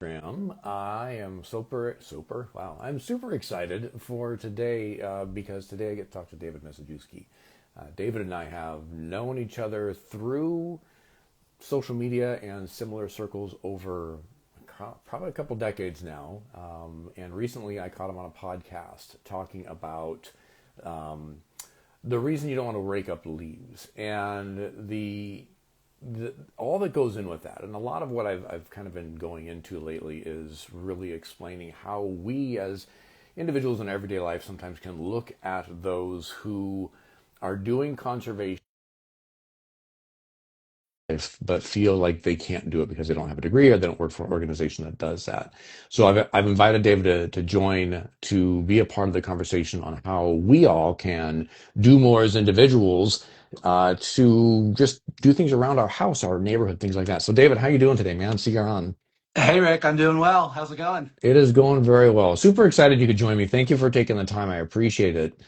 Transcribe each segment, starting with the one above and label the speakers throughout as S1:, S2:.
S1: Graham. I am I'm super excited for today because today I get to talk to David Mizejewski. David and I have known each other through social media and similar circles over probably a couple decades now. And recently I caught him on a podcast talking about the reason you don't want to rake up leaves and all that goes in with that. And a lot of what I've kind of been going into lately is really explaining how we as individuals in everyday life sometimes can look at those who are doing conservation but feel like they can't do it because they don't have a degree or they don't work for an organization that does that. So I've invited David to join to be a part of the conversation on how we all can do more as individuals to just do things around our house, our neighborhood, things like that. So David, how you doing today, man? See you on.
S2: Hey Rick, I'm doing well. How's it going?
S1: It is going very well. Super excited you could join me. Thank you for taking the time. I appreciate it.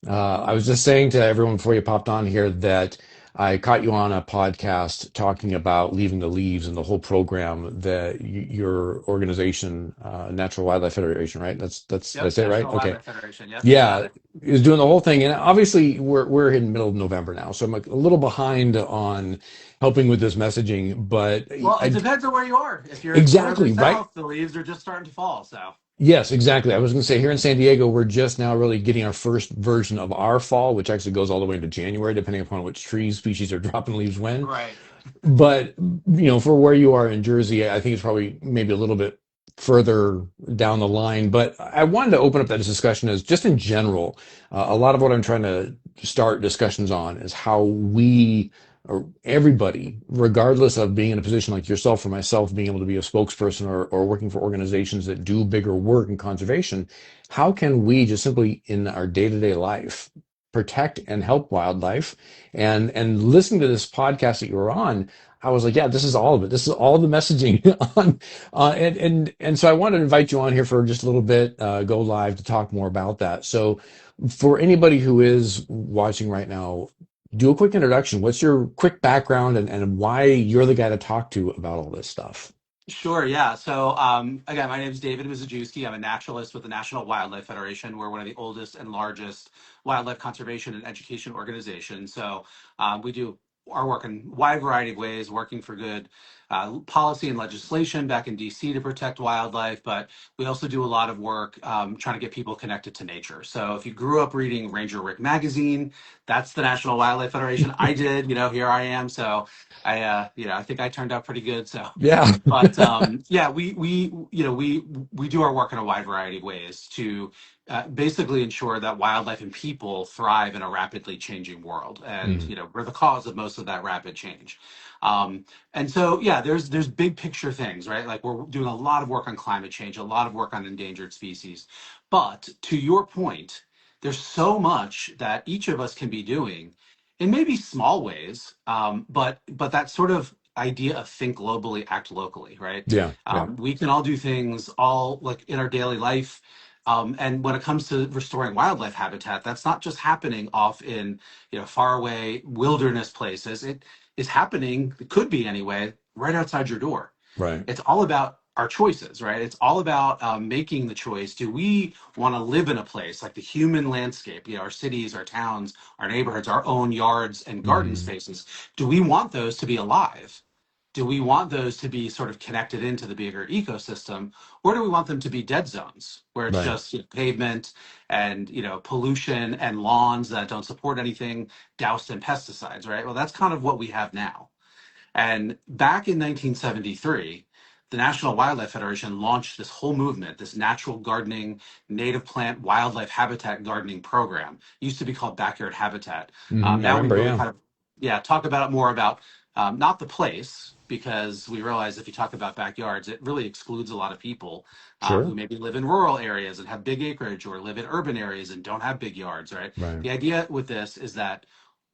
S1: I was just saying to everyone before you popped on here that I caught you on a podcast talking about leaving the leaves and the whole program that your organization, Natural Wildlife Federation, right? Did I
S2: Yep,
S1: say it right?
S2: National
S1: Okay.
S2: Wildlife Federation. Yep, you got
S1: Yeah,
S2: it.
S1: is doing the whole thing, and obviously we're in the middle of November now, so I'm a little behind on helping with this messaging, but
S2: Well, it
S1: I
S2: depends on where you are. If you're further
S1: exactly right.
S2: south, the leaves are just starting to fall. So,
S1: Yes, exactly. I was going to say here in San Diego, we're just now really getting our first version of our fall, which actually goes all the way into January, depending upon which tree species are dropping leaves when.
S2: right.
S1: But, for where you are in Jersey, I think it's probably maybe a little bit further down the line. But I wanted to open up that discussion as just in general, a lot of what I'm trying to start discussions on is how we, or everybody, regardless of being in a position like yourself or myself, being able to be a spokesperson or working for organizations that do bigger work in conservation, how can we just simply in our day-to-day life protect and help wildlife? And listening to this podcast that you were on, I was like, yeah, this is all of it. This is all the messaging on, and so I wanted to invite you on here for just a little bit, go live to talk more about that. So, for anybody who is watching right now, do a quick introduction. What's your quick background and why you're the guy to talk to about all this stuff?
S2: Sure, yeah. So, again, my name is David Mizejewski. I'm a naturalist with the National Wildlife Federation. We're one of the oldest and largest wildlife conservation and education organizations. So, we do our work in a wide variety of ways, working for good policy and legislation back in DC to protect wildlife. But we also do a lot of work trying to get people connected to nature. So, if you grew up reading Ranger Rick magazine, that's the National Wildlife Federation. I did, here I am. So, I think I turned out pretty good. So.
S1: Yeah.
S2: But yeah, we do our work in a wide variety of ways to basically ensure that wildlife and people thrive in a rapidly changing world, and
S1: Mm,
S2: we're the cause of most of that rapid change. And so yeah, there's big picture things, right? Like we're doing a lot of work on climate change, a lot of work on endangered species. But to your point, there's so much that each of us can be doing in maybe small ways, but that sort of idea of think globally, act locally, right?
S1: yeah. Yeah.
S2: We can all do things all like in our daily life. And when it comes to restoring wildlife habitat, that's not just happening off in, faraway wilderness places. It is happening, it could be anyway, right outside your door.
S1: Right.
S2: It's all about our choices, right? It's all about making the choice. Do we want to live in a place like the human landscape, our cities, our towns, our neighborhoods, our own yards and garden
S1: Hmm.
S2: spaces? Do we want those to be alive? Do we want those to be sort of connected into the bigger ecosystem, or do we want them to be dead zones where it's
S1: Right.
S2: just pavement and pollution and lawns that don't support anything doused in pesticides, right? Well, that's kind of what we have now. And back in 1973, the National Wildlife Federation launched this whole movement, this natural gardening, native plant, wildlife habitat gardening program. It used to be called Backyard Habitat.
S1: I
S2: Now we
S1: remember.
S2: really
S1: Yeah.
S2: kind of, yeah, talk about it more about not the place, because we realize if you talk about backyards, it really excludes a lot of people who
S1: Sure.
S2: maybe live in rural areas and have big acreage, or live in urban areas and don't have big yards, right?
S1: Right.
S2: The idea with this is that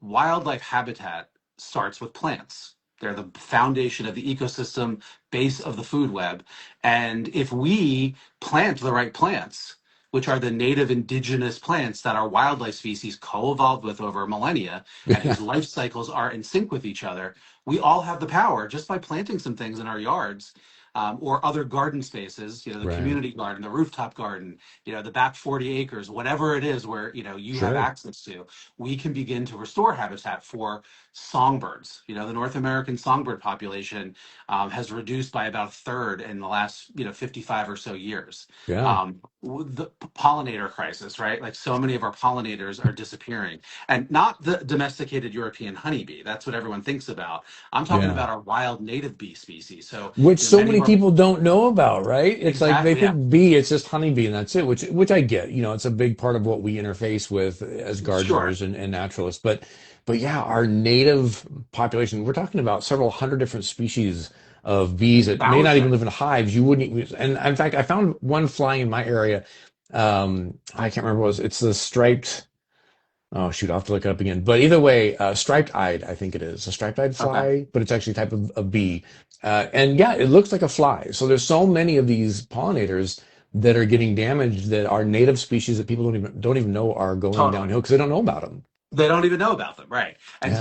S2: wildlife habitat starts with plants. They're the foundation of the ecosystem, base of the food web. And if we plant the right plants, which are the native indigenous plants that our wildlife species co-evolved with over millennia and
S1: Yeah.
S2: whose life cycles are in sync with each other, we all have the power just by planting some things in our yards. or other garden spaces, the
S1: Right.
S2: community garden, the rooftop garden, the back 40 acres, whatever it is where, you have
S1: Sure.
S2: access to, we can begin to restore habitat for songbirds. The North American songbird population has reduced by about a third in the last, 55 or so years.
S1: Yeah.
S2: The pollinator crisis, right? Like so many of our pollinators are disappearing, and not the domesticated European honeybee. That's what everyone thinks about. I'm talking
S1: Yeah.
S2: about our wild native bee species. So,
S1: Which so
S2: many
S1: many
S2: of our
S1: people don't know about, right? It's like they
S2: exactly, yeah,
S1: think bee, it's just honeybee and that's it, which I get. It's a big part of what we interface with as
S2: sure,
S1: gardeners and naturalists. But yeah, our native population, we're talking about several hundred different species of bees that may not even live in
S2: thousands.
S1: hives. You wouldn't even, and in fact, I found one flying in my area. I can't remember what it was. It's the striped. Oh shoot, I'll have to look it up again. But either way, striped-eyed, I think it is a striped-eyed
S2: Okay.
S1: fly, but it's actually a type of bee. And yeah, it looks like a fly. So there's so many of these pollinators that are getting damaged that are native species that people don't even know are going
S2: Totally.
S1: downhill because they don't know about them.
S2: They don't even know about them, right? And
S1: Yeah,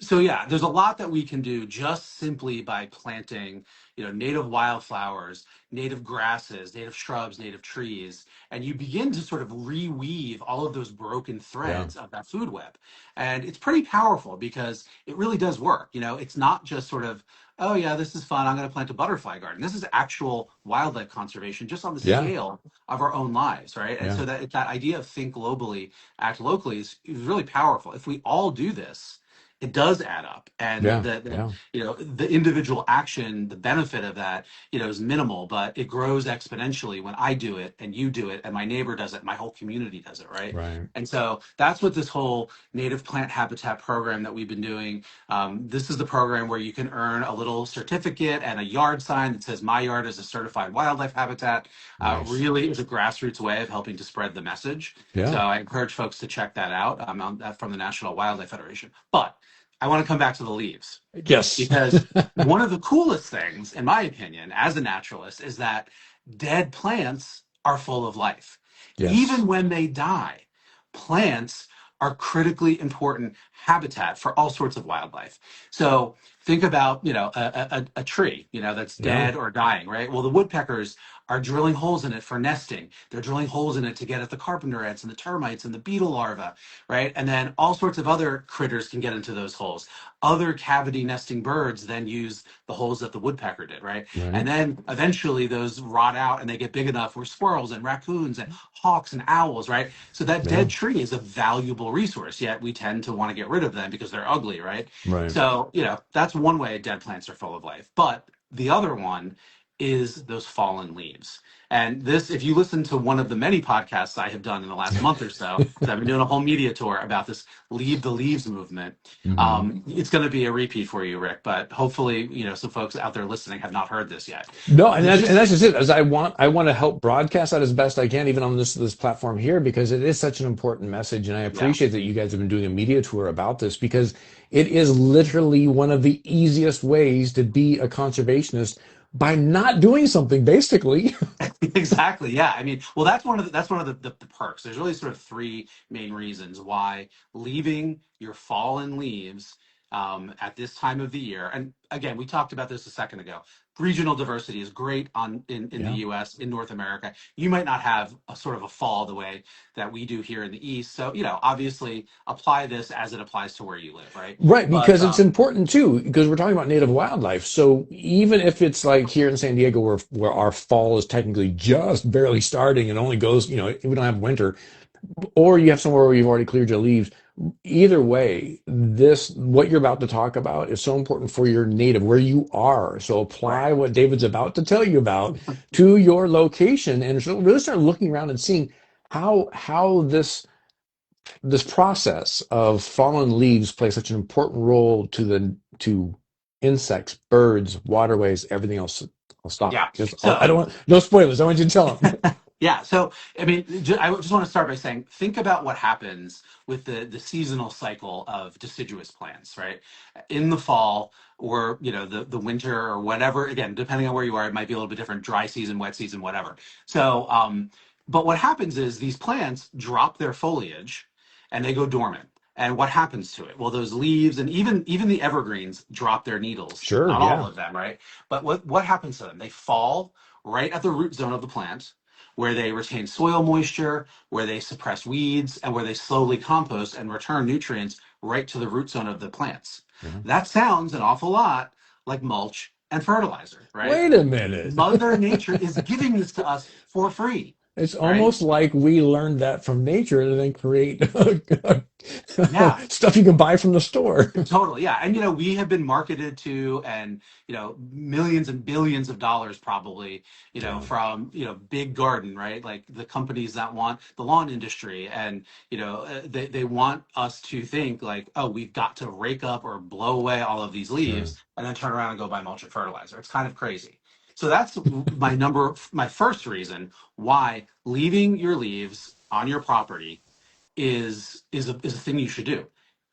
S2: so yeah, there's a lot that we can do just simply by planting, native wildflowers, native grasses, native shrubs, native trees, and you begin to sort of reweave all of those broken
S1: yeah,
S2: threads of that food web. And it's pretty powerful because it really does work. It's not just sort of, oh yeah, this is fun, I'm going to plant a butterfly garden. This is actual wildlife conservation just on the
S1: yeah,
S2: scale of our own lives, right? And
S1: yeah,
S2: so that idea of think globally, act locally is really powerful. If we all do this, it does add up, and
S1: yeah,
S2: the
S1: yeah.
S2: the individual action, the benefit of that, is minimal, but it grows exponentially when I do it and you do it and my neighbor does it, my whole community does it, right?
S1: Right.
S2: And so that's what this whole native plant habitat program that we've been doing. This is the program where you can earn a little certificate and a yard sign that says my yard is a certified wildlife habitat.
S1: Nice.
S2: Really is a grassroots way of helping to spread the message. So
S1: Yeah.
S2: I encourage folks to check that out from the National Wildlife Federation. But I want to come back to the leaves
S1: Yes.
S2: because one of the coolest things, in my opinion, as a naturalist, is that dead plants are full of life. Even
S1: Yes.
S2: when they die, plants are critically important habitat for all sorts of wildlife. So think about, a tree, that's
S1: Yeah.
S2: dead or dying, right? Well, the woodpeckers are drilling holes in it for nesting. They're drilling holes in it to get at the carpenter ants and the termites and the beetle larvae, right? And then all sorts of other critters can get into those holes. Other cavity nesting birds then use the holes that the woodpecker did, right? And
S1: Right.
S2: then eventually those rot out and they get big enough where squirrels and raccoons and hawks and owls, right? So that
S1: Yeah.
S2: dead tree is a valuable resource, yet we tend to want to get rid of them because they're ugly, right?
S1: Right.
S2: So, that's one way dead plants are full of life. But the other one is those fallen leaves. And this, if you listen to one of the many podcasts I have done in the last month or so, because I've been doing a whole media tour about this Leave the Leaves movement,
S1: Hmm.
S2: it's going to be a repeat for you, Rick. But hopefully, some folks out there listening have not heard this yet.
S1: No, and
S2: The
S1: that's and
S2: gist,
S1: that's just it. As I want to help broadcast that as best I can, even on this platform here, because it is such an important message, and I
S2: yeah.
S1: appreciate that you guys have been doing a media tour about this because it is literally one of the easiest ways to be a conservationist by not doing something, basically.
S2: Exactly. Yeah. I mean, well, that's one of the perks. There's really sort of three main reasons why leaving your fallen leaves at this time of the year. And again, we talked about this a second ago. Regional diversity is great in the
S1: Yeah.
S2: U.S. in North America. You might not have a sort of a fall the way that we do here in the East. So obviously apply this as it applies to where you live, right?
S1: Right,
S2: But
S1: because it's important too, because we're talking about native wildlife. So even if it's like here in San Diego where our fall is technically just barely starting and only goes, we don't have winter, or you have somewhere where you've already cleared your leaves. Either way, this what you're about to talk about is so important for your native where you are. So
S2: right.
S1: apply what David's about to tell you about to your location and so really start looking around and seeing how this process of fallen leaves plays such an important role to insects, birds, waterways, everything else. I'll stop.
S2: Yeah.
S1: I
S2: So
S1: don't want no spoilers. I want you to tell them.
S2: yeah. So, I mean, I just want to start by saying, think about what happens with the seasonal cycle of deciduous plants, right? In the fall or, the winter or whatever, again, depending on where you are, it might be a little bit different, dry season, wet season, whatever. So, but what happens is these plants drop their foliage and they go dormant. And what happens to it? Well, those leaves and even the evergreens drop their needles.
S1: Sure,
S2: Not all
S1: yeah.
S2: of them, right? But what happens to them? They fall right at the root zone of the plant, where they retain soil moisture, where they suppress weeds, and where they slowly compost and return nutrients right to the root zone of the plants.
S1: Yeah.
S2: That sounds an awful lot like mulch and fertilizer, right?
S1: Wait a minute.
S2: Mother Nature is giving this to us for free,
S1: It's
S2: right?
S1: almost like we learned that from nature and then create
S2: Yeah.
S1: stuff you can buy from the store.
S2: Totally, yeah. And we have been marketed to, and millions and billions of dollars probably,
S1: Yeah.
S2: from Big Garden, right? Like the companies that want the lawn industry, and they want us to think like, oh, we've got to rake up or blow away all of these
S1: Sure.
S2: leaves, and then turn around and go buy mulch and fertilizer. It's kind of crazy. So that's my first reason why leaving your leaves on your property is a thing you should do.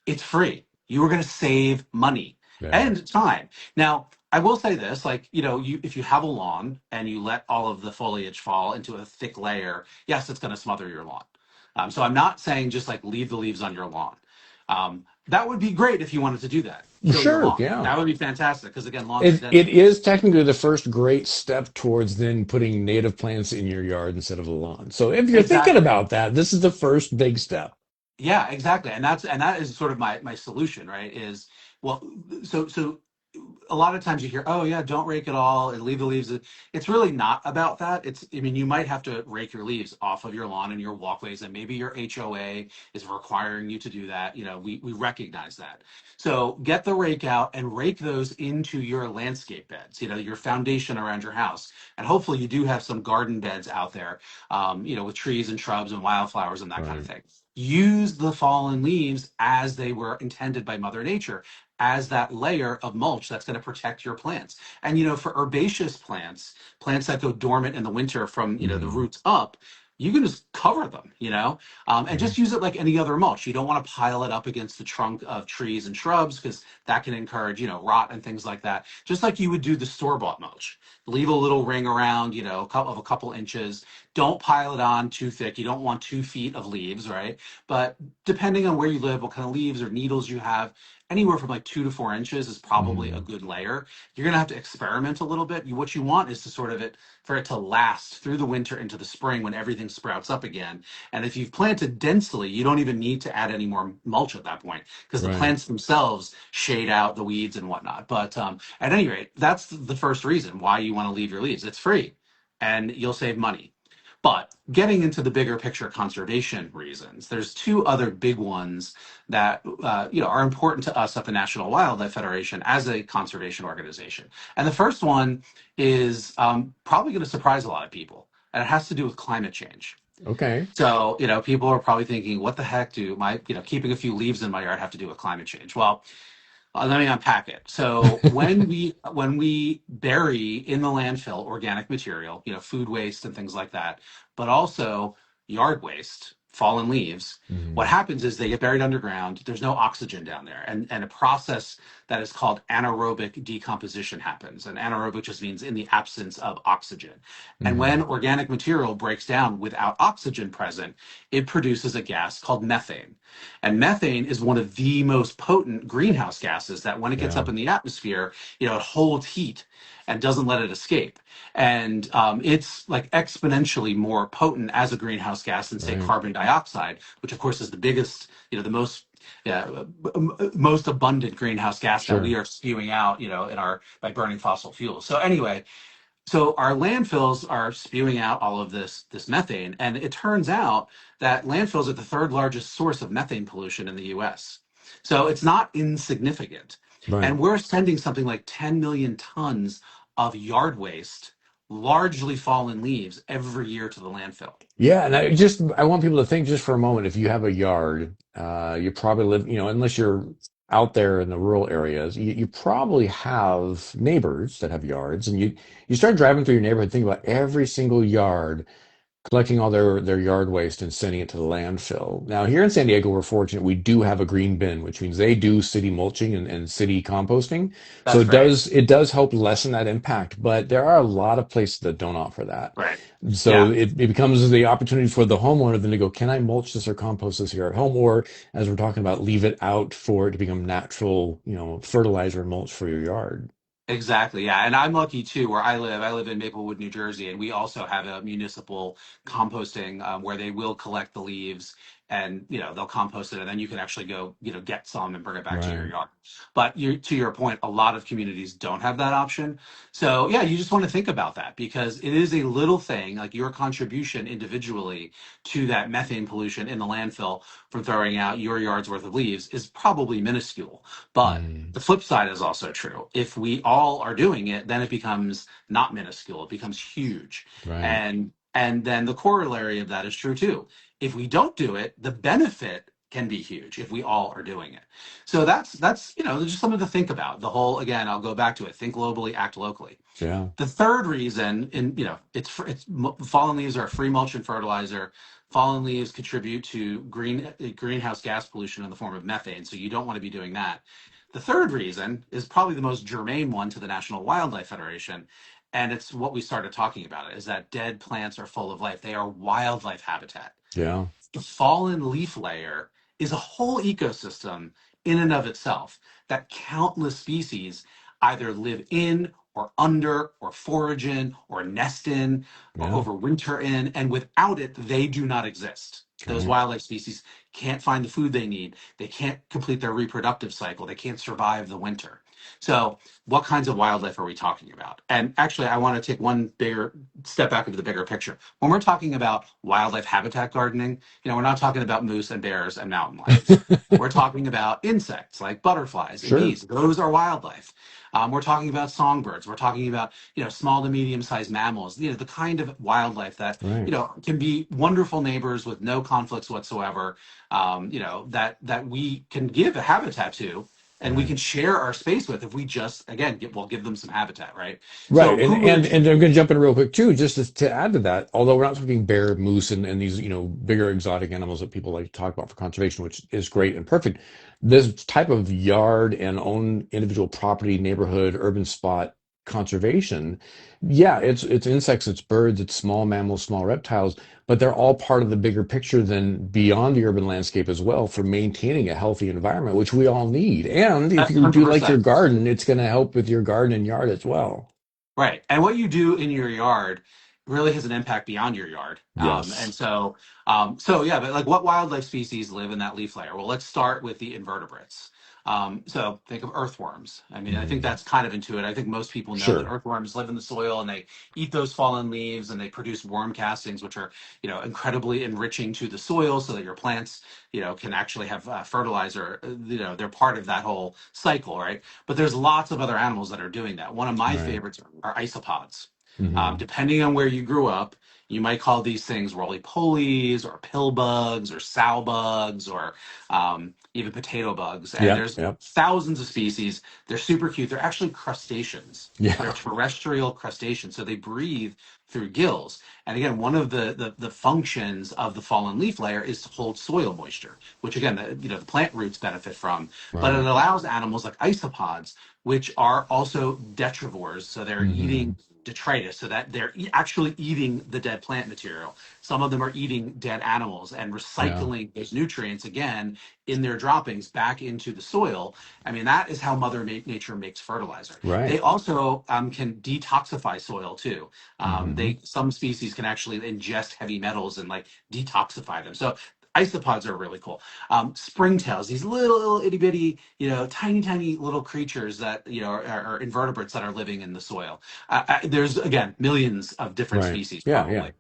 S2: It's free. You are going to save money
S1: Yeah.
S2: and time. Now, I will say this, like, if you have a lawn and you let all of the foliage fall into a thick layer, yes, it's going to smother your lawn. So I'm not saying just like leave the leaves on your lawn. That would be great if you wanted to do that. Kill your
S1: Sure,
S2: lawn.
S1: yeah.
S2: That would be fantastic because again, lawns are
S1: It
S2: dead.
S1: is technically the first great step towards then putting native plants in your yard instead of a lawn. So if you're thinking
S2: Exactly.
S1: about that, this is the first big step.
S2: Yeah, exactly. And that is sort of my solution, right? Is well, so a lot of times you hear, oh yeah, don't rake it all and leave the leaves. It's really not about that. I mean, you might have to rake your leaves off of your lawn and your walkways, and maybe your HOA is requiring you to do that. We recognize that. So get the rake out and rake those into your landscape beds, your foundation around your house. And hopefully you do have some garden beds out there, with trees and shrubs and wildflowers and that kind of
S1: Right.
S2: thing. Use the fallen leaves as they were intended by Mother Nature, as that layer of mulch that's going to protect your plants. And for herbaceous plants that go dormant in the winter from the
S1: Hmm.
S2: roots up, you can just cover them, and
S1: Yeah.
S2: just use it like any other mulch. You don't want to pile it up against the trunk of trees and shrubs because that can encourage rot and things like that. Just like you would do the store-bought mulch. Leave a little ring around, a couple inches. Don't pile it on too thick. You don't want 2 feet of leaves, right? But depending on where you live, what kind of leaves or needles you have, anywhere from like 2 to 4 inches is probably a
S1: Hmm.
S2: good layer. You're gonna have to experiment a little bit. What you want is to sort of for it to last through the winter into the spring when everything sprouts up again. And if you've planted densely, you don't even need to add any more mulch at that point because the
S1: Right.
S2: plants themselves shade out the weeds and whatnot. But at any rate, that's the first reason why you want to leave your leaves. It's free, and you'll save money. But getting into the bigger picture conservation reasons, there's two other big ones that are important to us at the National Wildlife Federation as a conservation organization. And the first one is probably going to surprise a lot of people, and it has to do with climate change.
S1: Okay.
S2: So, people are probably thinking, what the heck do keeping a few leaves in my yard have to do with climate change? Well, let me unpack it. So when we bury in the landfill organic material, food waste and things like that, but also yard waste, fallen leaves, what
S1: Hmm.
S2: happens is they get buried underground. There's no oxygen down there, and a process that is called anaerobic decomposition happens. And anaerobic just means in the absence of oxygen. And when
S1: Hmm.
S2: organic material breaks down without oxygen present, it produces a gas called methane. And methane is one of the most potent greenhouse gases that when it gets
S1: Yeah.
S2: up in the atmosphere, it holds heat and doesn't let it escape. And it's like exponentially more potent as a greenhouse gas than, say,
S1: Right.
S2: carbon dioxide, which of course is the biggest, the most abundant greenhouse gas that we
S1: Sure.
S2: are spewing out, in our by burning fossil fuels. So anyway, so our landfills are spewing out all of this methane, and it turns out that landfills are the third largest source of methane pollution in the U.S. So it's not insignificant,
S1: Right.
S2: and we're sending something like 10 million tons of yard waste, largely fallen leaves, every year to the landfill.
S1: Yeah, and I want people to think just for a moment, if you have a yard, you probably live, unless you're out there in the rural areas, you probably have neighbors that have yards, and you start driving through your neighborhood, think about every single yard collecting all their yard waste and sending it to the landfill. Now, here in San Diego, we're fortunate we do have a green bin, which means they do city mulching and city composting. So
S2: That's great.
S1: it does help lessen that impact, but there are a lot of places that don't offer that.
S2: Right.
S1: So
S2: Yeah.
S1: it becomes the opportunity for the homeowner then to go, can I mulch this or compost this here at home? Or as we're talking about, leave it out for it to become natural, fertilizer and mulch for your yard.
S2: Exactly, yeah. And I'm lucky too, where I live. I live in Maplewood, New Jersey, and we also have a municipal composting where they will collect the leaves and they'll compost it, and then you can actually go get some and bring it back to your
S1: Right.
S2: yard. But to your point, a lot of communities don't have that option. So yeah, you just want to think about that because it is a little thing, like your contribution individually to that methane pollution in the landfill from throwing out your yard's worth of leaves is probably minuscule. But
S1: Mm,
S2: the flip side is also true. If we all are doing it, then it becomes not minuscule. It becomes huge.
S1: right.
S2: And then the corollary of that is true too. If we don't do it, the benefit can be huge if we all are doing it. So that's just something to think about. The whole again, I'll go back to it. Think globally, act locally.
S1: Yeah.
S2: The third reason, and fallen leaves are a free mulch and fertilizer. Fallen leaves contribute to greenhouse gas pollution in the form of methane, so you don't want to be doing that. The third reason is probably the most germane one to the National Wildlife Federation, and it's what we started talking about, is that dead plants are full of life. They are wildlife habitat.
S1: Yeah.
S2: The fallen leaf layer is a whole ecosystem in and of itself that countless species either live in or under or forage in or nest in or
S1: Yeah.
S2: overwinter in. And without it, they do not exist. Those
S1: Right.
S2: wildlife species can't find the food they need. They can't complete their reproductive cycle. They can't survive the winter. So, what kinds of wildlife are we talking about? And actually, I want to take one bigger step back into the bigger picture. When we're talking about wildlife habitat gardening, we're not talking about moose and bears and mountain lions. We're talking about insects like butterflies and
S1: Sure.
S2: bees. Those are wildlife. We're talking about songbirds. We're talking about small to medium sized mammals. The kind of wildlife that
S1: Right.
S2: can be wonderful neighbors with no conflicts whatsoever. That we can give a habitat to, and we
S1: Right.
S2: can share our space with if we just again we'll give them some habitat, right?
S1: Right.
S2: So
S1: And
S2: who
S1: and
S2: lives?
S1: and I'm going to jump in real quick too, just to add to that. Although we're not talking bear, moose, and these bigger exotic animals that people like to talk about for conservation, which is great and perfect. This type of yard and own individual property, neighborhood, urban spot conservation, yeah, it's insects, it's birds, it's small mammals, small reptiles, but they're all part of the bigger picture than beyond the urban landscape as well for maintaining a healthy environment, which we all need. And if you do like your
S2: 100%.
S1: garden, it's going to help with your garden and yard as well.
S2: Right. And what you do in your yard really has an impact beyond your yard. And
S1: Yes.
S2: so yeah, but like what wildlife species live in that leaf layer? Well, let's start with the invertebrates. So think of earthworms. I mean, I think
S1: Mm,
S2: that's kind of intuitive. I think most people know that
S1: sure.
S2: earthworms live in the soil and they eat those fallen leaves and they produce worm castings, which are, incredibly enriching to the soil so that your plants, can actually have fertilizer. They're part of that whole cycle, right? But there's lots of other animals that are doing that. One of my
S1: Right.
S2: favorites are isopods.
S1: Hmm.
S2: Depending on where you grew up, you might call these things roly polies or pill bugs or sow bugs or even potato bugs. And
S1: Yep.
S2: there's
S1: Yep.
S2: thousands of species. They're super cute. They're actually crustaceans. They're
S1: Yeah.
S2: terrestrial crustaceans. So they breathe through gills. And again, one of the functions of the fallen leaf layer is to hold soil moisture, which again, the plant roots benefit from. But it
S1: Right.
S2: allows animals like isopods, which are also detrivores, so they're eating
S1: Hmm.
S2: detritus, so that they're actually eating the dead plant material. Some of them are eating dead animals and
S1: Yeah.
S2: recycling those nutrients again in their droppings back into the soil. I mean, that is how Nature makes fertilizer. They
S1: Right.
S2: also can detoxify soil too.
S1: Hmm.
S2: They Some species can actually ingest heavy metals and like detoxify them. So isopods are really cool. Springtails, these little itty bitty, tiny little creatures that are invertebrates that are living in the soil. There's again millions of different
S1: Right.
S2: species
S1: Yeah. Yeah.
S2: probably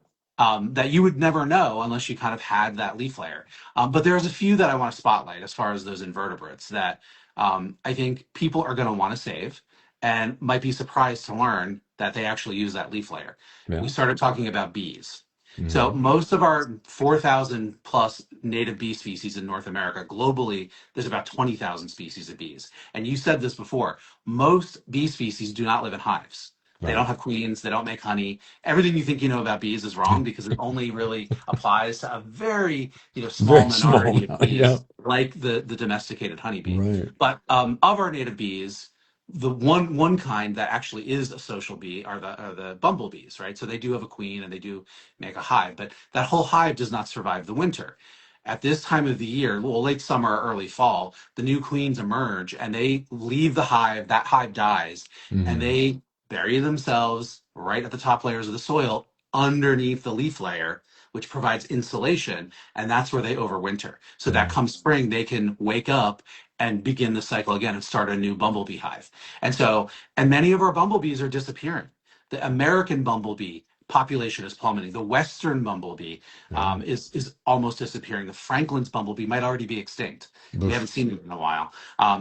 S2: that you would never know unless you kind of had that leaf layer. But there's a few that I want to spotlight as far as those invertebrates that I think people are going to want to save and might be surprised to learn that they actually use that leaf layer. We
S1: Yeah.
S2: started talking about bees. So
S1: Hmm.
S2: most of our 4,000 plus native bee species in North America, globally, there's about 20,000 species of bees. And you said this before, most bee species do not live in hives. They don't
S1: Right.
S2: have queens. They don't make honey. Everything you think you know about bees is wrong because it only really applies to a very, small
S1: Very small
S2: minority of
S1: amount. Yeah.
S2: bees, like the domesticated honeybee.
S1: Right.
S2: But of our native bees, the one kind that actually is a social bee are the bumblebees, right? So they do have a queen and they do make a hive, but that whole hive does not survive the winter. At this time of the year, well, late summer or early fall, the new queens emerge and they leave the hive. That hive dies, and
S1: Hmm.
S2: they bury themselves right at the top layers of the soil underneath the leaf layer, which provides insulation, and that's where they overwinter. So that
S1: Yeah.
S2: come spring, they can wake up and begin the cycle again and start a new bumblebee hive. And so, and many of our bumblebees are disappearing. The American bumblebee population is plummeting. The Western bumblebee
S1: Yeah.
S2: is almost disappearing. The Franklin's bumblebee might already be extinct. We haven't
S1: Oof.
S2: seen it in a while.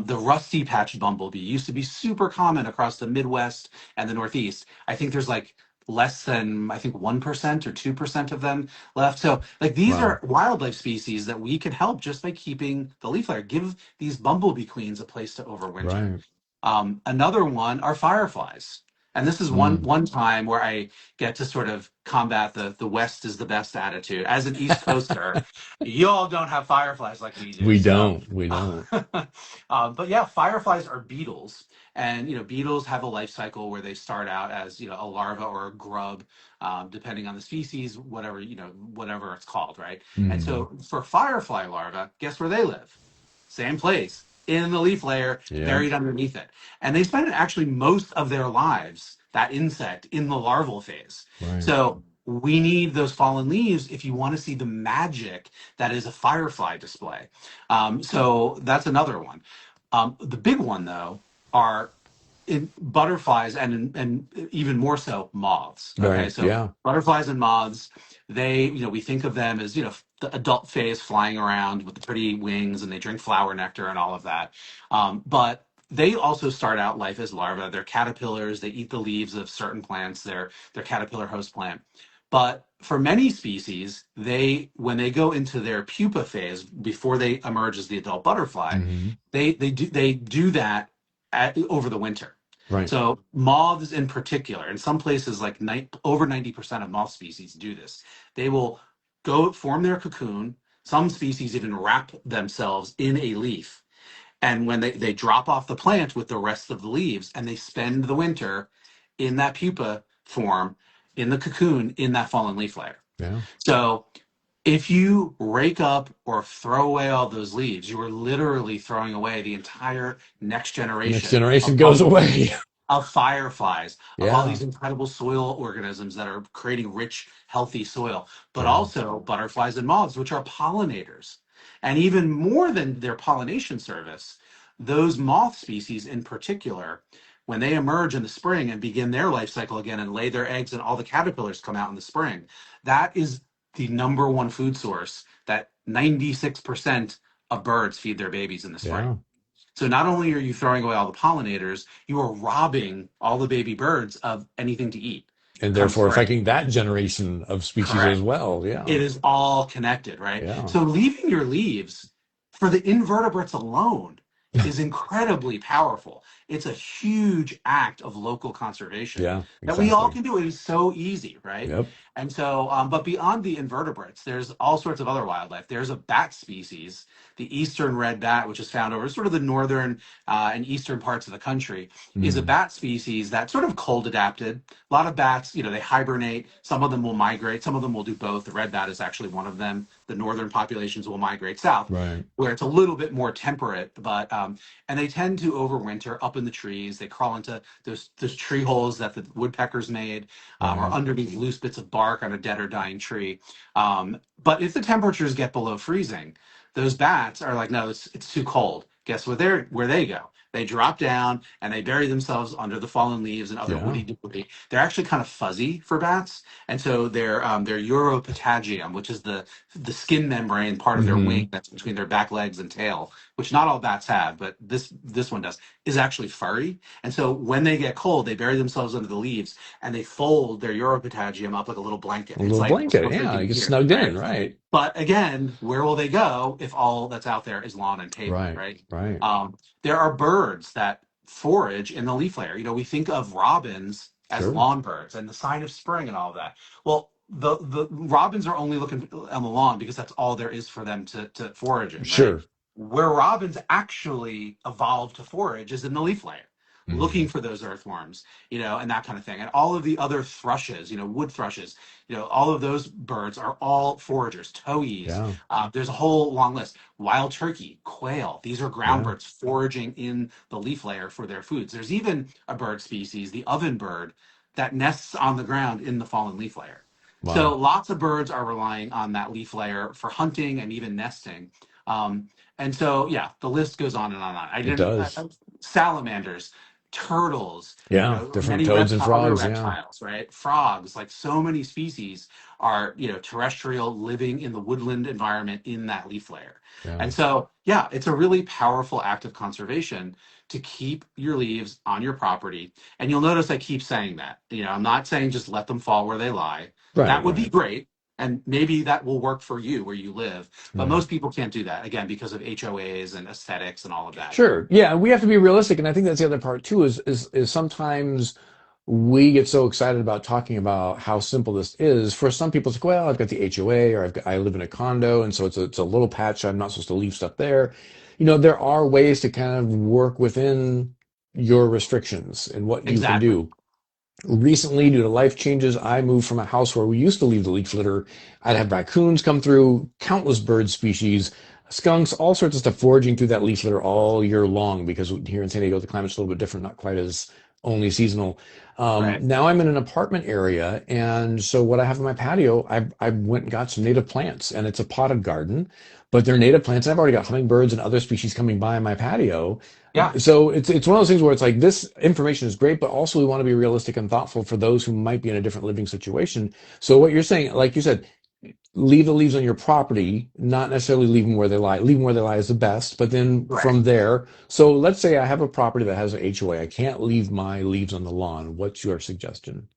S2: The rusty patched bumblebee used to be super common across the Midwest and the Northeast. I think there's like less than, I think, 1% or 2% of them left. So like these
S1: Wow.
S2: are wildlife species that we can help just by keeping the leaf layer, give these bumblebee queens a place to overwinter.
S1: Right.
S2: Another one are fireflies. And this is one
S1: Mm.
S2: one time where I get to sort of combat the West is the best attitude. As an East Coaster, y'all don't have fireflies like we do.
S1: We
S2: So,
S1: don't. We don't.
S2: but yeah, fireflies are beetles, and beetles have a life cycle where they start out as a larva or a grub, depending on the species, whatever whatever it's called, right? And
S1: Mm.
S2: so for firefly larvae, guess where they live? Same place in the leaf layer,
S1: Yeah.
S2: buried underneath it. And they spend actually most of their lives, that insect, in the larval phase.
S1: Right.
S2: So we need those fallen leaves if you want to see the magic that is a firefly display. So that's another one. The big one, though, are in butterflies and even more so moths. Okay,
S1: Right.
S2: so
S1: Yeah.
S2: butterflies and moths, they we think of them as the adult phase flying around with the pretty wings and they drink flower nectar and all of that, but they also start out life as larvae. They're caterpillars. They eat the leaves of certain plants. They're caterpillar host plant. But for many species, they when they go into their pupa phase before they emerge as the adult butterfly,
S1: Hmm.
S2: they do that over the winter.
S1: Right.
S2: So moths in particular, in some places like over 90% of moth species do this. They will go form their cocoon. Some species even wrap themselves in a leaf. And when they drop off the plant with the rest of the leaves and they spend the winter in that pupa form, in the cocoon, in that fallen leaf layer.
S1: Yeah.
S2: So if you rake up or throw away all those leaves, you are literally throwing away the entire next
S1: Next
S2: generation
S1: generation
S2: of
S1: goes
S2: bumblebees,
S1: away.
S2: of fireflies, of all
S1: Yeah.
S2: these incredible soil organisms that are creating rich, healthy soil, but
S1: Yeah.
S2: also butterflies and moths, which are pollinators. And even more than their pollination service, those moth species in particular, when they emerge in the spring and begin their life cycle again and lay their eggs and all the caterpillars come out in the spring, that is the number one food source that 96% of birds feed their babies in the spring.
S1: Yeah.
S2: So not only are you throwing away all the pollinators, you are robbing all the baby birds of anything to eat
S1: And
S2: come
S1: therefore
S2: spring.
S1: affecting that generation of species as
S2: Correct.
S1: well. Yeah.
S2: It is all connected, right?
S1: Yeah.
S2: So leaving your leaves for the invertebrates alone is incredibly powerful. It's a huge act of local conservation
S1: Yeah.
S2: that we all
S1: Exactly.
S2: can do. It is so easy, right?
S1: Yep.
S2: And so, but beyond the invertebrates, there's all sorts of other wildlife. There's a bat species, the eastern red bat, which is found over sort of the northern and eastern parts of the country, is a
S1: Mm.
S2: bat species that's sort of cold adapted. A lot of bats, they hibernate. Some of them will migrate. Some of them will do both. The red bat is actually one of them. The northern populations will migrate south,
S1: Right.
S2: where it's a little bit more temperate. But and they tend to overwinter up in the trees. They crawl into those tree holes that the woodpeckers made, or
S1: Right.
S2: underneath loose bits of bark on a dead or dying tree. But if the temperatures get below freezing, those bats are like, no, it's too cold. Guess where they go? They drop down and they bury themselves under the fallen leaves and other
S1: Yeah.
S2: woody debris. They're actually kind of fuzzy for bats, and so their uropatagium, which is the skin membrane part of their wing
S1: Hmm.
S2: that's between their back legs and tail, which not all bats have, but this one does, is actually furry. And so when they get cold, they bury themselves under the leaves and they fold their uropatagium up like a little blanket.
S1: A
S2: It's
S1: little
S2: like
S1: blanket.
S2: perfect
S1: Yeah.
S2: in
S1: You get
S2: here,
S1: snugged
S2: right?
S1: in. Right.
S2: But again, where will they go if all that's out there is lawn and pavement,
S1: Right.
S2: right?
S1: Right.
S2: There are birds that forage in the leaf layer. We think of robins as
S1: Sure.
S2: lawn birds and the sign of spring and all of that. Well, the robins are only looking on the lawn because that's all there is for them to forage in, right?
S1: Sure.
S2: Where robins actually evolved to forage is in the leaf layer, looking
S1: Hmm.
S2: for those earthworms, and that kind of thing. And all of the other thrushes, wood thrushes, all of those birds are all foragers, towhees.
S1: Yeah.
S2: There's a whole long list. Wild turkey, quail, these are ground
S1: Yeah.
S2: birds foraging in the leaf layer for their foods. There's even a bird species, the oven bird, that nests on the ground in the fallen leaf layer. So
S1: Wow.
S2: lots of birds are relying on that leaf layer for hunting and even nesting. Um, and so, yeah, the list goes on and on and on. I
S1: It
S2: didn't,
S1: does.
S2: salamanders, turtles,
S1: Yeah. Different
S2: many
S1: toads and
S2: other
S1: frogs. Yeah.
S2: reptiles, right? Frogs, like so many species are, terrestrial living in the woodland environment in that leaf layer.
S1: Yeah.
S2: And so, yeah, it's a really powerful act of conservation to keep your leaves on your property. And you'll notice I keep saying that. I'm not saying just let them fall where they lie.
S1: Right.
S2: That would be
S1: Right.
S2: great. And maybe that will work for you where you live. But
S1: Right.
S2: most people can't do that, again, because of HOAs and aesthetics and all of that.
S1: Sure. Yeah, we have to be realistic, and I think that's the other part too. Is sometimes we get so excited about talking about how simple this is. For some people, it's like, well, I've got the HOA, or I live in a condo, and so it's a little patch. I'm not supposed to leave stuff there. There are ways to kind of work within your restrictions and what you can
S2: Exactly.
S1: do. Recently, due to life changes, I moved from a house where we used to leave the leaf litter. I'd have raccoons come through, countless bird species, skunks, all sorts of stuff foraging through that leaf litter all year long because here in San Diego, the climate's a little bit different, not quite as only seasonal.
S2: Right.
S1: Now I'm in an apartment area, and so what I have in my patio, I went and got some native plants, and it's a potted garden, but they're native plants. And I've already got hummingbirds and other species coming by my patio.
S2: Yeah.
S1: So it's one of those things where it's like this information is great, but also we want to be realistic and thoughtful for those who might be in a different living situation. So what you're saying, like you said, leave the leaves on your property, not necessarily leave them where they lie. Leave them where they lie is the best, but then
S2: Right.
S1: from there, so let's say I have a property that has an HOA. I can't leave my leaves on the lawn. What's your suggestion?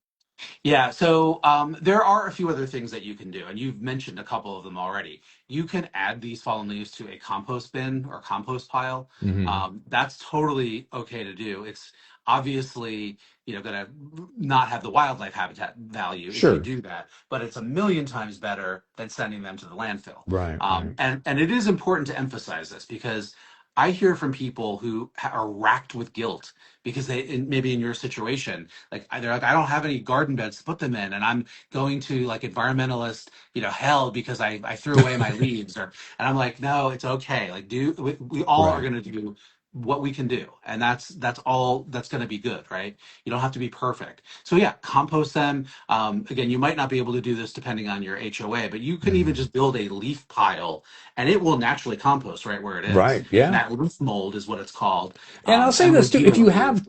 S2: Yeah, so there are a few other things that you can do, and you've mentioned a couple of them already. You can add these fallen leaves to a compost bin or compost pile.
S1: Hmm.
S2: That's totally okay to do. It's obviously, going to not have the wildlife habitat value if you
S1: Sure.
S2: do that, but it's a million times better than sending them to the landfill.
S1: Right, right.
S2: And it is important to emphasize this because I hear from people who are racked with guilt because maybe in your situation, like they're like, I don't have any garden beds to put them in, and I'm going to like environmentalist, hell because I threw away my leaves, and I'm like, no, it's okay. Like, we all are
S1: Right.
S2: going to do what we can do, and that's all that's going to be good, right? You don't have to be perfect. So yeah, compost them. Again, you might not be able to do this depending on your HOA, but you can even
S1: Hmm.
S2: just build a leaf pile, and it will naturally compost right where it is.
S1: Right. Yeah.
S2: That leaf mold is what it's called,
S1: And I'll say
S2: and will
S1: this too,
S2: heal over the years.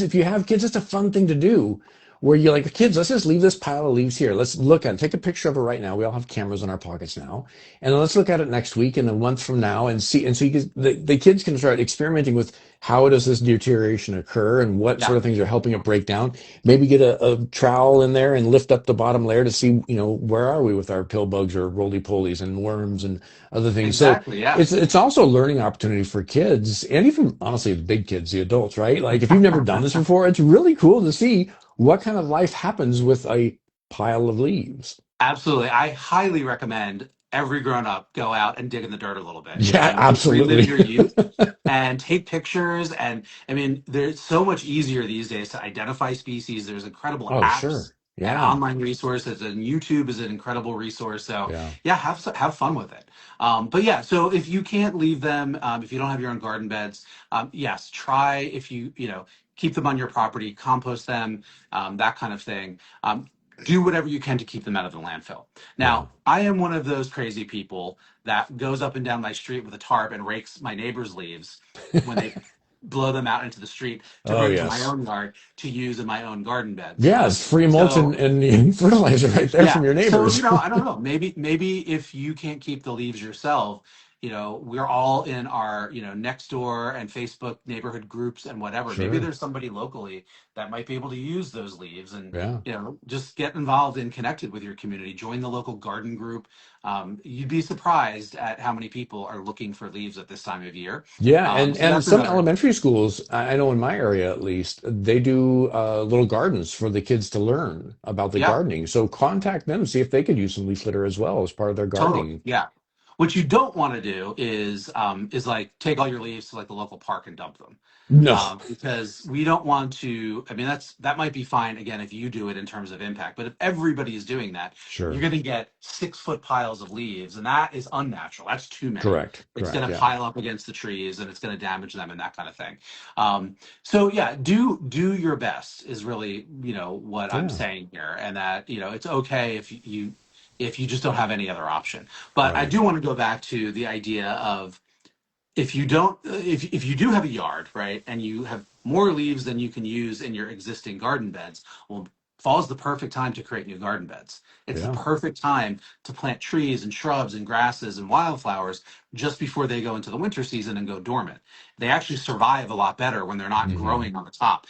S1: if you have kids, it's a fun thing to do where you're like, kids, let's just leave this pile of leaves here. Let's look at it. Take a picture of it right now. We all have cameras in our pockets now. And then let's look at it next week and a month from now and see. And so the kids can start experimenting with how does this deterioration occur and what
S2: Yeah.
S1: sort of things are helping it break down. Maybe get a trowel in there and lift up the bottom layer to see, where are we with our pill bugs or roly-polies and worms and other things. So
S2: Exactly. Yeah.
S1: it's also a learning opportunity for kids and even honestly the big kids, the adults, right? Like if you've never done this before, it's really cool to see what kind of life happens with a pile of leaves.
S2: Absolutely. I highly recommend every grown up go out and dig in the dirt a little bit
S1: Yeah,
S2: and just relive
S1: absolutely.
S2: your youth and take pictures. And I mean, there's so much easier these days to identify species. There's incredible
S1: Oh,
S2: apps
S1: sure.
S2: and
S1: Yeah.
S2: online resources, and YouTube is an incredible resource. So
S1: Yeah.
S2: yeah, have fun with it. But yeah, so if you can't leave them, if you don't have your own garden beds, yes, try if keep them on your property, compost them, that kind of thing. Do whatever you can to keep them out of the landfill.
S1: Yeah.
S2: Now, I am one of those crazy people that goes up and down my street with a tarp and rakes my neighbor's leaves when they blow them out into the street to
S1: Oh,
S2: bring to my
S1: yes.
S2: own yard to use in my own garden beds.
S1: Yeah, it's free mulch
S2: So
S1: and fertilizer right there from
S2: yeah.
S1: your
S2: So,
S1: neighbors.
S2: I don't know. Maybe if you can't keep the leaves yourself, we're all in our, next door and Facebook neighborhood groups and whatever. Maybe
S1: Sure.
S2: there's somebody locally that might be able to use those leaves, and,
S1: Yeah.
S2: just get involved and connected with your community. Join the local garden group. You'd be surprised at how many people are looking for leaves at this time of year.
S1: Yeah, and
S2: So
S1: and
S2: that's
S1: some
S2: another.
S1: elementary schools, I know in my area at least, they do little gardens for the kids to learn about the
S2: Yeah.
S1: gardening. So contact them, see if they could use some leaf litter as well as part of their
S2: Totally.
S1: gardening.
S2: Yeah. What you don't want to do is like take all your leaves to like the local park and dump them.
S1: No,
S2: Because we don't want to. I mean, that might be fine again if you do it in terms of impact, but if everybody is doing that, you're
S1: sure.
S2: going to get 6 foot piles of leaves, and that is unnatural. That's too many.
S1: Correct.
S2: It's
S1: Correct.
S2: going to
S1: Yeah.
S2: pile up against the trees, and it's going to damage them, and that kind of thing. So yeah, do your best is really what I'm
S1: Yeah.
S2: saying here, and that it's okay if you just don't have any other option. But I
S1: Right.
S2: do want to go back to the idea of if you do have a yard, right, and you have more leaves than you can use in your existing garden beds, well, fall is the perfect time to create new garden beds. It's the
S1: Yeah.
S2: perfect time to plant trees and shrubs and grasses and wildflowers just before they go into the winter season and go dormant. They actually survive a lot better when they're not
S1: Hmm.
S2: growing on the top,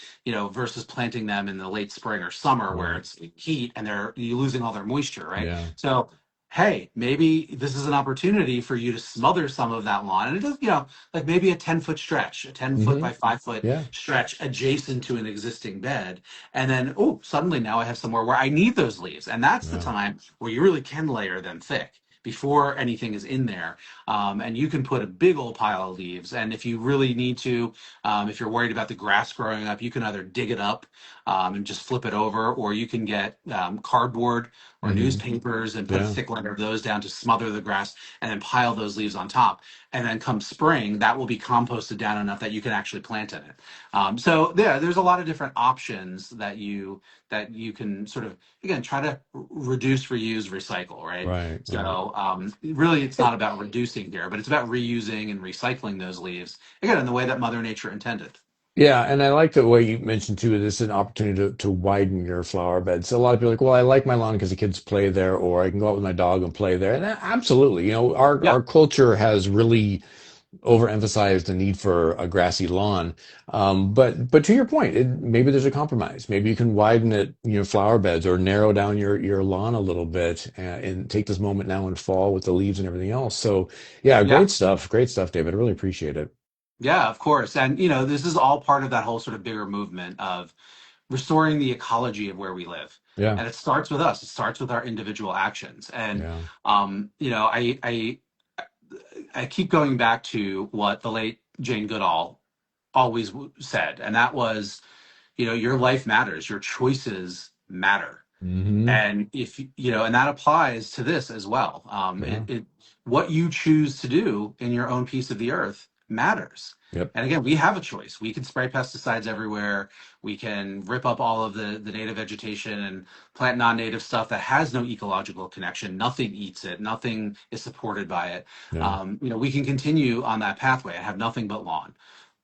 S2: versus planting them in the late spring or summer where
S1: Right.
S2: it's heat and you're losing all their moisture, right?
S1: Yeah.
S2: So hey, maybe this is an opportunity for you to smother some of that lawn. And it does, like maybe a 10-foot stretch, a 10-foot
S1: Hmm.
S2: by 5 foot
S1: Yeah.
S2: stretch adjacent to an existing bed. And then, oh, suddenly now I have somewhere where I need those leaves. And that's the
S1: Yeah.
S2: time where you really can layer them thick before anything is in there. And you can put a big old pile of leaves. And if you really need to, if you're worried about the grass growing up, you can either dig it up and just flip it over, or you can get cardboard or
S1: Hmm.
S2: newspapers and put a
S1: Yeah.
S2: thick layer of those down to smother the grass and then pile those leaves on top. And then come spring, that will be composted down enough that you can actually plant in it. So yeah, there's a lot of different options that you can sort of again try to reduce, reuse, recycle, right?
S1: Right. Right.
S2: So really, it's not about reducing here, but it's about reusing and recycling those leaves again in the way that Mother Nature intended.
S1: Yeah, and I like the way you mentioned too, this is an opportunity to widen your flower bed. So a lot of people are like, well, I like my lawn because the kids play there, or I can go out with my dog and play there. And absolutely, our
S2: Yeah.
S1: culture has really overemphasized the need for a grassy lawn. But to your point, maybe there's a compromise. Maybe you can widen it, flower beds, or narrow down your lawn a little bit, and take this moment now in fall with the leaves and everything else. So yeah,
S2: Yeah.
S1: great stuff, David. I really appreciate it.
S2: Yeah, of course. And this is all part of that whole sort of bigger movement of restoring the ecology of where we live.
S1: Yeah,
S2: And it starts with us. It starts with our individual actions. And
S1: yeah,
S2: I keep going back to what the late Jane Goodall always said, and that was, your life matters, your choices matter.
S1: hmm
S2: And if and that applies to this as well.
S1: yeah,
S2: What you choose to do in your own piece of the earth matters.
S1: yep,
S2: And again, we have a choice. We can spray pesticides everywhere. We can rip up all of the native vegetation and plant non-native stuff that has no ecological connection. Nothing eats it. Nothing is supported by it.
S1: yeah,
S2: We can continue on that pathway and have nothing but lawn.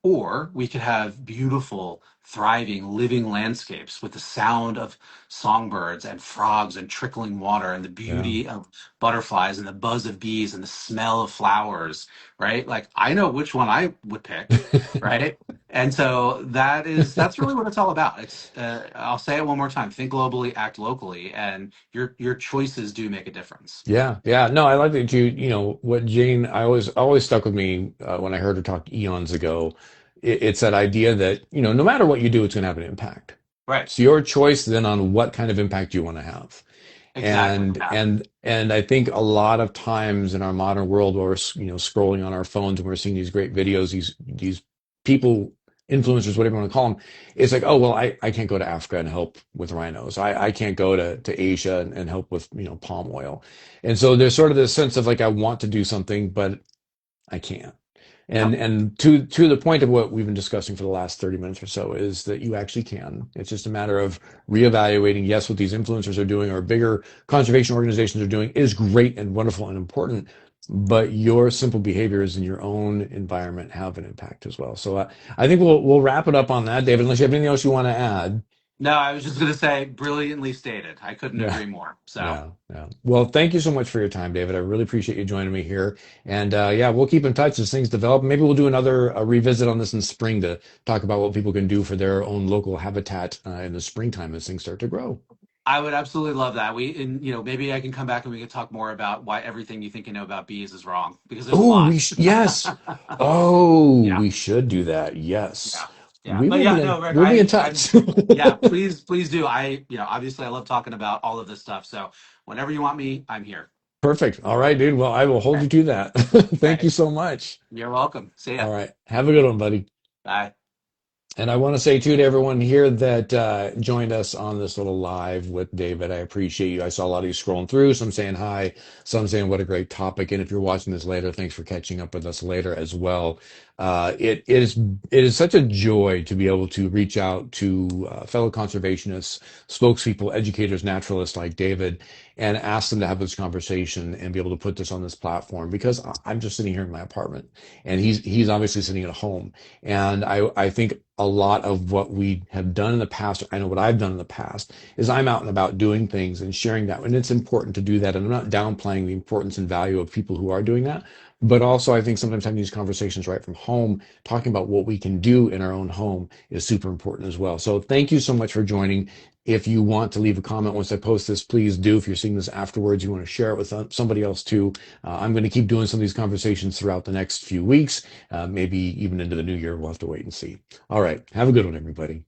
S2: Or we could have beautiful, thriving, living landscapes with the sound of songbirds and frogs and trickling water and the
S1: yeah.
S2: beauty of butterflies and the buzz of bees and the smell of flowers, right? Like I know which one I would pick, right? And so that's really what it's all about. It's I'll say it one more time: think globally, act locally, and your choices do make a difference.
S1: Yeah, yeah. No, I like that what Jane, always stuck with me when I heard her talk eons ago. It's that idea that, no matter what you do, it's going to have an impact.
S2: Right.
S1: It's your choice then on what kind of impact you want to have.
S2: Exactly.
S1: And
S2: Yeah.
S1: and and I think a lot of times in our modern world where we're, scrolling on our phones and we're seeing these great videos, these people, influencers, whatever you want to call them, it's like, oh, well, I can't go to Africa and help with rhinos. I can't go to Asia and help with, palm oil. And so there's sort of this sense of like, I want to do something, but I can't. And
S2: Yep.
S1: and to the point of what we've been discussing for the last 30 minutes or so is that you actually can. It's just a matter of reevaluating, yes, what these influencers are doing or bigger conservation organizations are doing is great and wonderful and important, but your simple behaviors in your own environment have an impact as well. So I think we'll wrap it up on that, David, unless you have anything else you want to add.
S2: No, I was just going to say, brilliantly stated. I couldn't
S1: Yeah.
S2: agree more. So
S1: Yeah, yeah. Well, thank you so much for your time, David. I really appreciate you joining me here. And yeah, we'll keep in touch as things develop. Maybe we'll do another revisit on this in spring to talk about what people can do for their own local habitat in the springtime as things start to grow.
S2: I would absolutely love that. And maybe I can come back and we can talk more about why everything you think you know about bees is wrong, because there's a
S1: Oh,
S2: lot.
S1: yes. Oh,
S2: Yeah,
S1: we should do that. Yes.
S2: yeah, yeah. But yeah, no, Rick,
S1: We'll be in touch.
S2: yeah, please do. Obviously I love talking about all of this stuff. So whenever you want me, I'm here.
S1: Perfect. All right, dude. Well, I will hold
S2: Okay.
S1: you to that. Thank you
S2: Okay.
S1: so much.
S2: You're welcome. See ya.
S1: All right. Have a good one, buddy.
S2: Bye.
S1: And I want to say too to everyone here that joined us on this little live with David. I appreciate you. I saw a lot of you scrolling through, some saying hi, some saying what a great topic. And if you're watching this later, thanks for catching up with us later as well. It is such a joy to be able to reach out to fellow conservationists, spokespeople, educators, naturalists like David, and ask them to have this conversation and be able to put this on this platform because I'm just sitting here in my apartment, and he's obviously sitting at home. And I think a lot of what we have done in the past, I know what I've done in the past, is I'm out and about doing things and sharing that. And it's important to do that. And I'm not downplaying the importance and value of people who are doing that. But also, I think sometimes having these conversations right from home, talking about what we can do in our own home is super important as well. So thank you so much for joining. If you want to leave a comment once I post this, please do. If you're seeing this afterwards, you want to share it with somebody else too. I'm going to keep doing some of these conversations throughout the next few weeks, maybe even into the new year. We'll have to wait and see. All right. Have a good one, everybody.